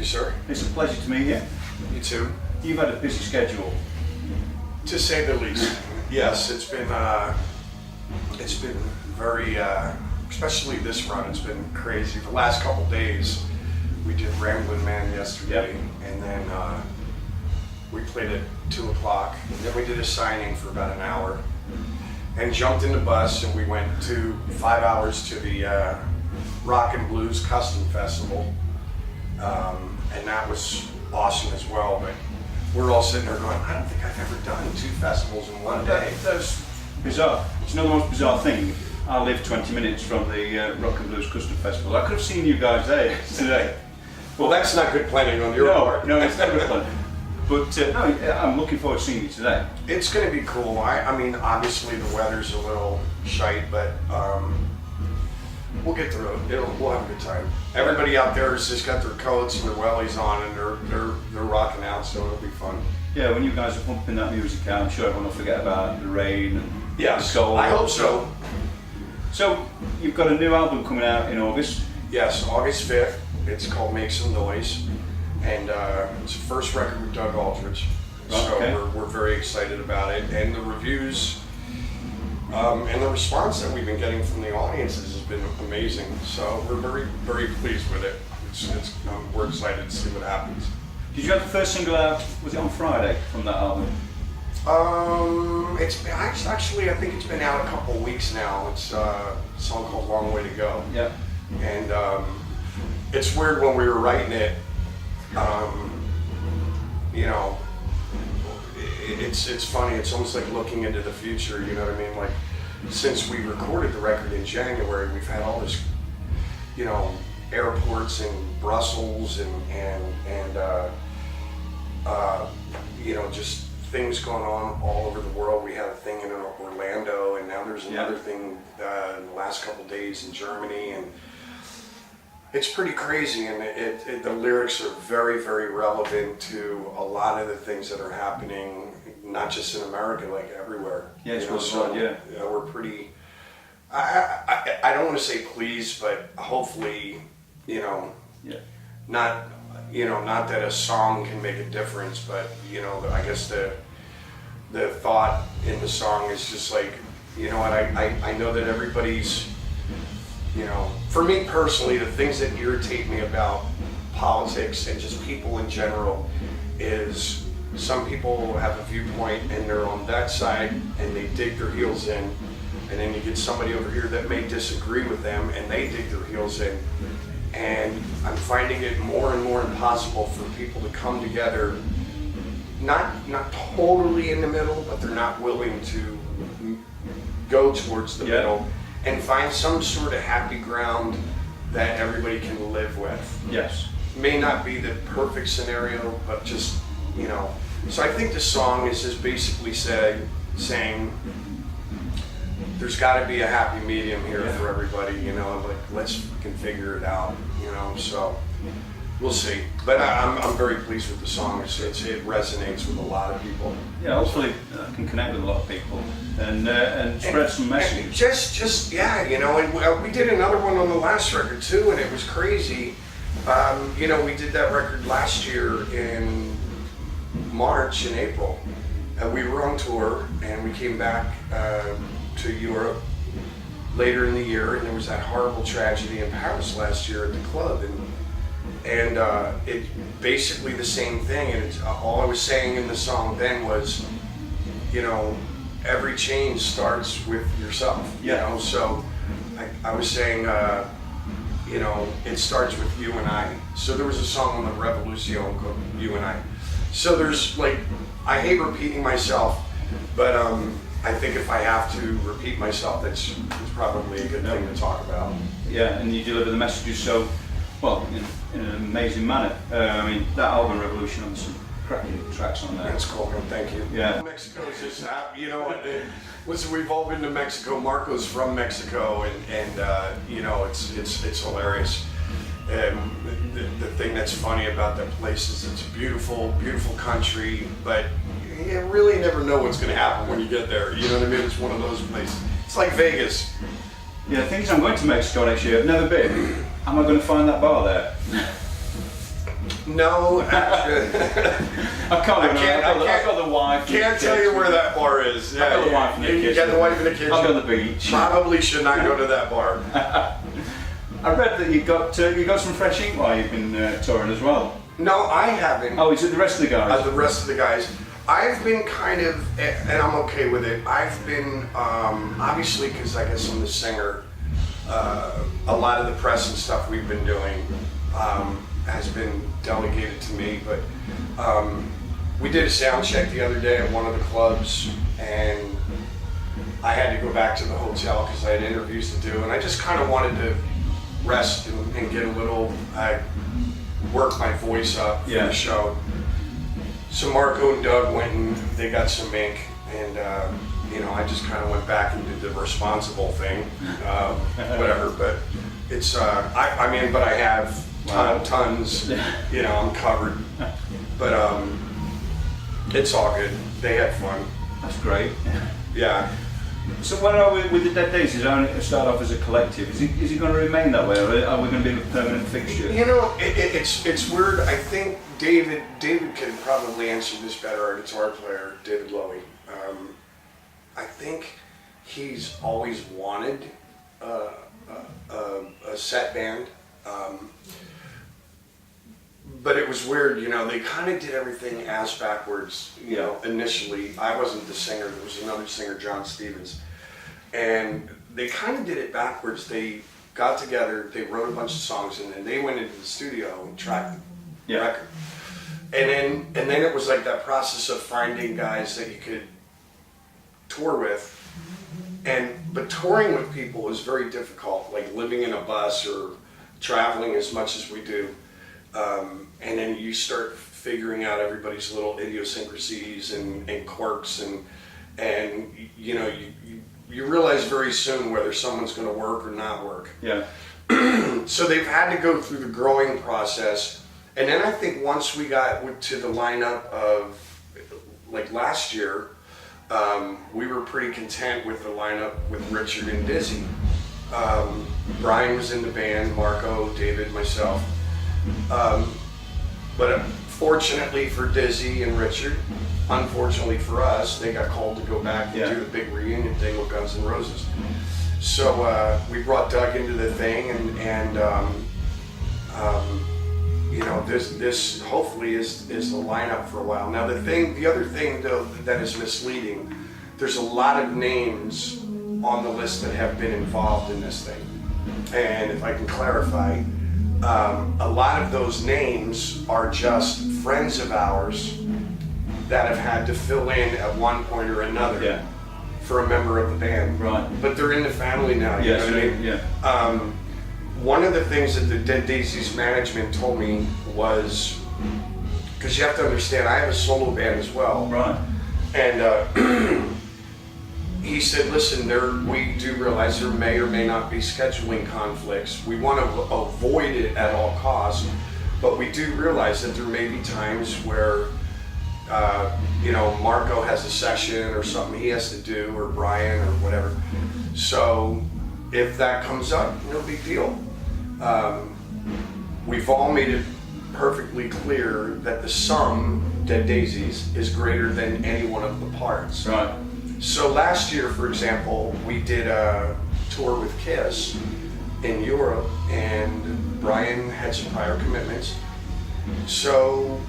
You, sir. It's a pleasure to meet you. You too. You've had a busy schedule. To say the least. Yes, it's been very, especially this run, it's been crazy. The last couple days, we did Ramblin' Man yesterday, and then we played at 2 o'clock. Then we did a signing for about an hour, and jumped in the bus, and we went 5 hours to the Rock and Blues Custom Festival, and that was awesome as well. But we're all sitting there going, I don't think I've ever done 2 festivals in one day. That's bizarre. It's not the most bizarre thing. I live 20 minutes from the Rock and Blues Custom Festival. I could have seen you guys there today. Well, that's not good planning on your part. No, it's not good planning. But no, I'm looking forward to seeing you today. It's going to be cool. I mean, obviously the weather's a little shite, but we'll get through it. We'll have a good time. Everybody out there has just got their coats and their wellies on, and they're rocking out, so it'll be fun. Yeah, when you guys are pumping that music out, I'm sure everyone will forget about the rain and yes, the cold. I hope so. So, you've got a new album coming out in August? Yes, August 5th. It's called Make Some Noise, and it's the first record with Doug Aldrich. So okay. we're very excited about it, and the reviews and the response that we've been getting from the audiences has been amazing. So we're very, very pleased with it. We're excited to see what happens. Did you have the first single out, was it on Friday, from that album? It's been, actually, I think it's been out a couple of weeks now. It's a song called Long Way to Go. Yeah. And it's weird when we were writing it, you know, it's funny, it's almost like looking into the future, you know what I mean? Like, since we recorded the record in January, we've had all this, you know, airports in Brussels and you know, just things going on all over the world. We had a thing in Orlando, and now there's another thing in the last couple of days in Germany, and it's pretty crazy. And the lyrics are very, very relevant to a lot of the things that are happening, not just in America, like everywhere. Yeah, it's so, yeah. We're pretty. I don't want to say pleased, but hopefully, you know, not that a song can make a difference, but you know, I guess the thought in the song is just like, you know what, I know that everybody's, you know, for me personally, the things that irritate me about politics and just people in general is some people have a viewpoint and they're on that side and they dig their heels in, and then you get somebody over here that may disagree with them and they dig their heels in. And I'm finding it more and more impossible for people to come together, not totally in the middle, but they're not willing to go towards the middle and find some sort of happy ground that everybody can live with. Yes. May not be the perfect scenario, but just, you know. So I think the song is just basically saying, there's got to be a happy medium here for everybody, you know, like, let's fucking figure it out, you know, so we'll see. But I'm very pleased with the song. It resonates with a lot of people. Yeah, hopefully I can connect with a lot of people and spread some message. Just yeah, you know, and we did another one on the last record too, and it was crazy. You know, we did that record last year in March and April, and we were on tour, and we came back to Europe later in the year, and there was that horrible tragedy in Paris last year at the club, and it basically the same thing. And all I was saying in the song then was, you know, every change starts with yourself. You know, so I was saying, you know, it starts with you and I. So there was a song on the Revolution called You and I. So there's like, I hate repeating myself, but I think if I have to repeat myself, it's probably a good thing to talk about. Yeah, and you deliver the messages so, well, in an amazing manner. I mean, that album Revolution has some cracking tracks on there. That's cool, man. Thank you. Yeah. Mexico is just, you know, listen, we've all been to Mexico. Marco's from Mexico, and you know, it's hilarious. The thing that's funny about that place is it's a beautiful, beautiful country, but you really never know what's going to happen when you get there. You know what I mean? It's one of those places. It's like Vegas. Yeah, the thing is, I'm going to Mexico next year. I've never been. Am I going to find that bar there? No, actually, I can't. I've got the wife. Can't tell you where that bar is. Yeah, I've got the wife and the you kids. got the wife and the kids. I'll go to the beach. Probably should not go to that bar. I read that you got some fresh ink while you've been touring as well. No, I haven't. Oh, is it the rest of the guys? The rest of the guys. I've been kind of, and I'm okay with it. I've been, obviously, because I guess I'm the singer, a lot of the press and stuff we've been doing has been delegated to me. But we did a sound check the other day at one of the clubs, and I had to go back to the hotel because I had interviews to do, and I just kind of wanted to rest and get a little, work my voice up for the show. So Marco and Doug went and they got some ink, and I just kind of went back and did the responsible thing, whatever. But it's, but I have tons, I'm covered. But it's all good. They had fun. That's great. Yeah. So what are we with the Dead Daisies? Is it only to start off as a collective? Is it going to remain that way, or are we going to be a permanent fixture? It's weird. I think David could probably answer this better, our guitar player, David Lowy. I think he's always wanted a set band. But it was weird, they kind of did everything ass backwards, initially. I wasn't the singer, there was another singer, John Stevens. And they kind of did it backwards. They got together, they wrote a bunch of songs, and then they went into the studio and tracked the record. And then it was like that process of finding guys that you could tour with. But touring with people is very difficult, like living in a bus or traveling as much as we do. And then you start figuring out everybody's little idiosyncrasies and quirks, and you realize very soon whether someone's going to work or not work. Yeah. So they've had to go through the growing process, and then I think once we got to the lineup of like last year, we were pretty content with the lineup with Richard and Dizzy. Brian was in the band, Marco, David, myself. But fortunately for Dizzy and Richard, unfortunately for us, they got called to go back and do the big reunion thing with Guns N' Roses. So we brought Doug into the thing, and this hopefully is the lineup for a while. Now the other thing though that is misleading, there's a lot of names on the list that have been involved in this thing, and if I can clarify. A lot of those names are just friends of ours that have had to fill in at one point or another for a member of the band. Right. But they're in the family now, you know what I mean? Yeah. One of the things that the Dead Daisies management told me was, because you have to understand, I have a solo band as well. Right. And he said, listen, we do realize there may or may not be scheduling conflicts. We want to avoid it at all costs, but we do realize that there may be times where, Marco has a session or something he has to do, or Brian or whatever. So if that comes up, no big deal. We've all made it perfectly clear that the sum, Dead Daisies, is greater than any one of the parts. Right. So last year, for example, we did a tour with Kiss in Europe, and Brian had some prior commitments. So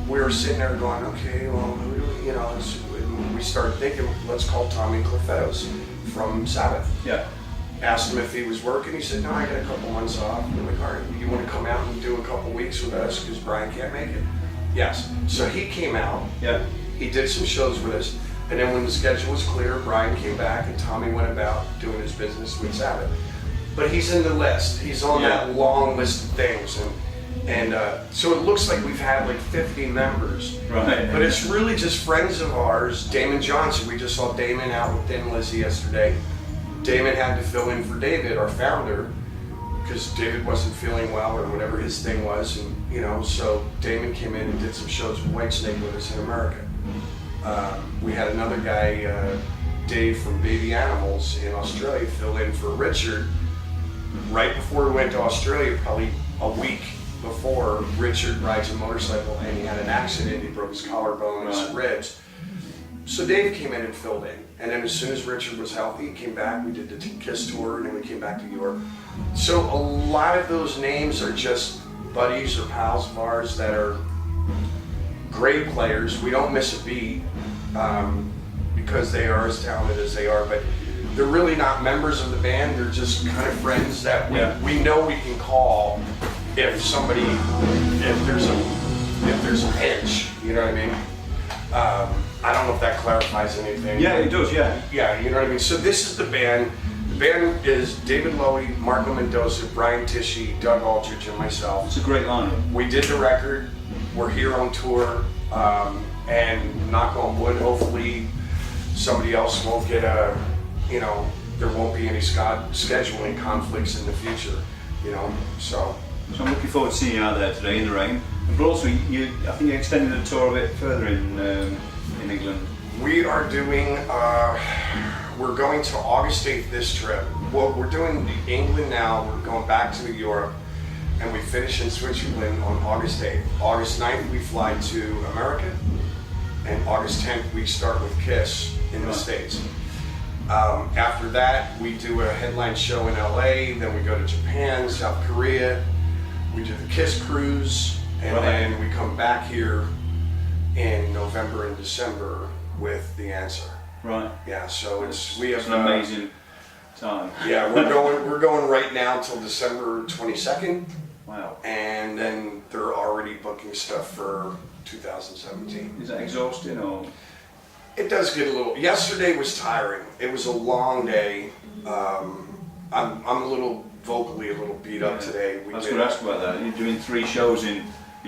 we were sitting there going, okay, well, we started thinking, let's call Tommy Clifetos from Sabbath. Yeah. Asked him if he was working. He said, no, I got a couple months off. We're like, all right, you want to come out and do a couple weeks with us because Brian can't make it? Yes. So he came out. Yeah. He did some shows with us. And then when the schedule was clear, Brian came back and Tommy went about doing his business with Sabbath. But he's in the list. He's on that long list of things. And so it looks like we've had like 50 members. Right. But it's really just friends of ours. Damon Johnson, we just saw Damon out with Thin Lizzy yesterday. Damon had to fill in for David, our founder, because David wasn't feeling well or whatever his thing was. And so Damon came in and did some shows with Whitesnake with us in America. We had another guy, Dave from Baby Animals in Australia, fill in for Richard right before we went to Australia, probably a week before, Richard rides a motorcycle and he had an accident. He broke his collarbone and some ribs. So Dave came in and filled in. And then as soon as Richard was healthy, he came back. We did the KISS tour, and then we came back to Europe. So a lot of those names are just buddies or pals of ours that are great players. We don't miss a beat because they are as talented as they are, but they're really not members of the band. They're just kind of friends that we know we can call if there's a pinch. You know what I mean? I don't know if that clarifies anything. Yeah, it does, yeah. Yeah, you know what I mean? So this is the band. The band is David Lowy, Marco Mendoza, Brian Tishy, Doug Aldrich, and myself. It's a great lineup. We did the record. We're here on tour. And knock on wood, hopefully somebody else won't get there won't be any scheduling conflicts in the future, so. So I'm looking forward to seeing you out there today in the rain. But also, I think you're extending the tour a bit further in England. We are doing, we're going to August 8th this trip. Well, we're doing England now, we're going back to Europe, and we finish in Switzerland on August 8th. August 9th we fly to America, and August 10th we start with KISS in the States. After that, we do a headline show in LA, then we go to Japan, South Korea, we do the KISS cruise, and then we come back here in November and December with The Answer. Right. Yeah, so we have an amazing time. Yeah, we're going right now till December 22nd. Wow. And then they're already booking stuff for 2017. Is that exhausting or? It does get a little. Yesterday was tiring. It was a long day. I'm vocally a little beat up today. I was going to ask about that. You're doing 3 shows in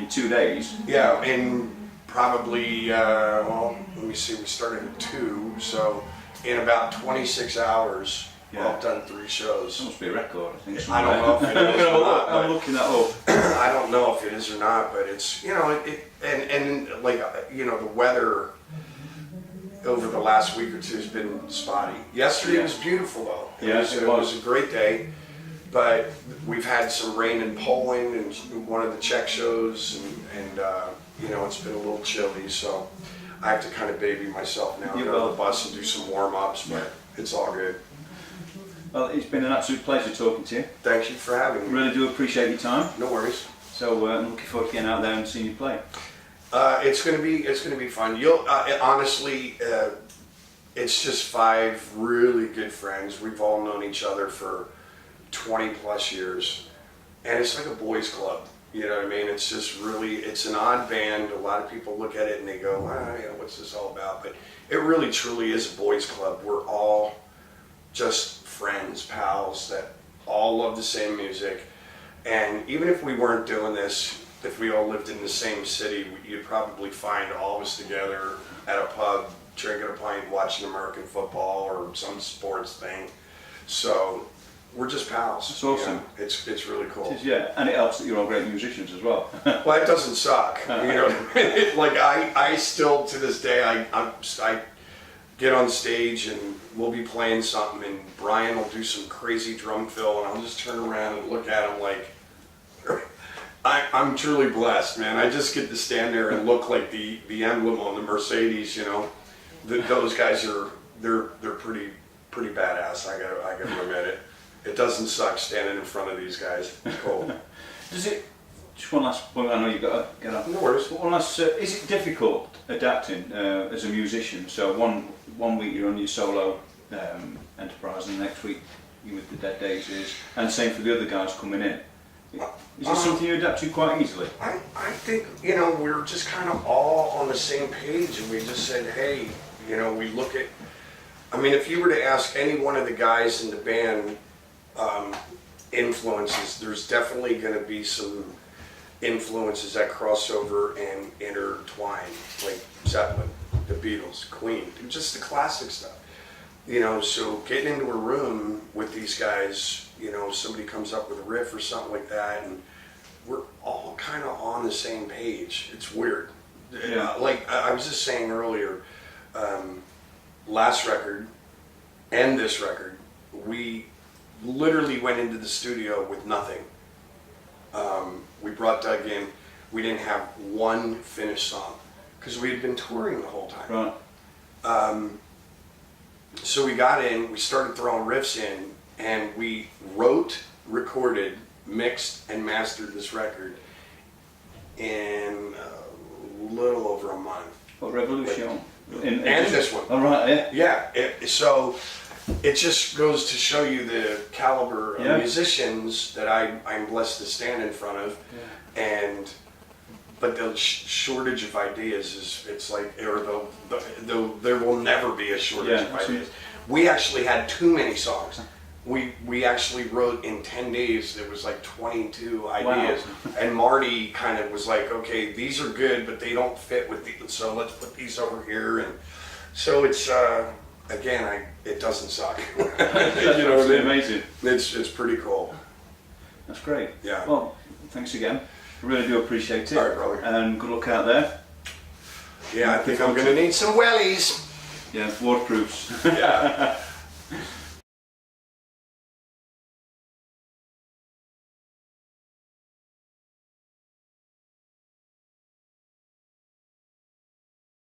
2 days. Yeah, in probably let me see. We started at 2, so in about 26 hours, I've done 3 shows. That must be a record, I think. I don't know if it is or not. I'm looking that up. I don't know if it is or not, but it's the weather over the last week or two has been spotty. Yesterday was beautiful though. It was a great day, but we've had some rain in Poland and one of the Czech shows, and it's been a little chilly, so I have to kind of baby myself now. Get on the bus and do some warm-ups, but it's all good. Well, it's been an absolute pleasure talking to you. Thank you for having me. Really do appreciate your time. No worries. So I'm looking forward to getting out there and seeing you play. It's gonna be fun. You'll honestly, it's just 5 really good friends. We've all known each other for 20 plus years, and it's like a boys club. You know what I mean? It's just really, it's an odd band. A lot of people look at it and they go, what's this all about? But it really truly is a boys club. We're all just friends, pals that all love the same music. And even if we weren't doing this, if we all lived in the same city, you'd probably find all of us together at a pub, drinking a pint, watching American football or some sports thing. So we're just pals. It's awesome. It's really cool. It is, yeah, and it helps that you're all great musicians as well. Well, it doesn't suck. You know what I mean? Like I still to this day I get on stage and we'll be playing something and Brian will do some crazy drum fill and I'll just turn around and look at him like I'm truly blessed, man. I just get to stand there and look like the emblem on the Mercedes, Those guys they're pretty badass. I gotta admit it. It doesn't suck standing in front of these guys. It's cool. Does it? Just one last point. I know you've got to get up. No worries. One last. Is it difficult adapting as a musician? So one week you're on your solo enterprise, and the next week you're with the Dead Daisies, and same for the other guys coming in. Is it something you adapt to quite easily? I think, we're just kind of all on the same page and we just said, hey, we look at, if you were to ask any one of the guys in the band influences, there's definitely going to be some influences that cross over and intertwine, like Zeppelin, the Beatles, Queen, just the classic stuff. So getting into a room with these guys, somebody comes up with a riff or something like that, and we're all kind of on the same page. It's weird. Yeah. Like I was just saying earlier, last record and this record, we literally went into the studio with nothing. we brought Doug in. We didn't have one finished song because we had been touring the whole time. Right. So we got in, we started throwing riffs in, and we wrote, recorded, mixed, and mastered this record in a little over a month. What, Revolution? And this one. Oh, right, yeah. Yeah, so it just goes to show you the caliber of Yeah. musicians that I'm blessed to stand in front of. Yeah. But the shortage of ideas is, it's like, or there will never be a shortage Yeah, of ideas. We actually had too many songs. We actually wrote in 10 days, there was like 22 ideas. Wow. And Marty kind of was like, okay, these are good, but they don't fit with the, so let's put these over here. And so it's, again, it doesn't suck. You know what I mean? Amazing. It's pretty cool. That's great. Yeah. Well, thanks again. I really do appreciate it. All right, brother. And good luck out there. Yeah, I think I'm going to need some wellies. Yeah, waterproofs. Yeah.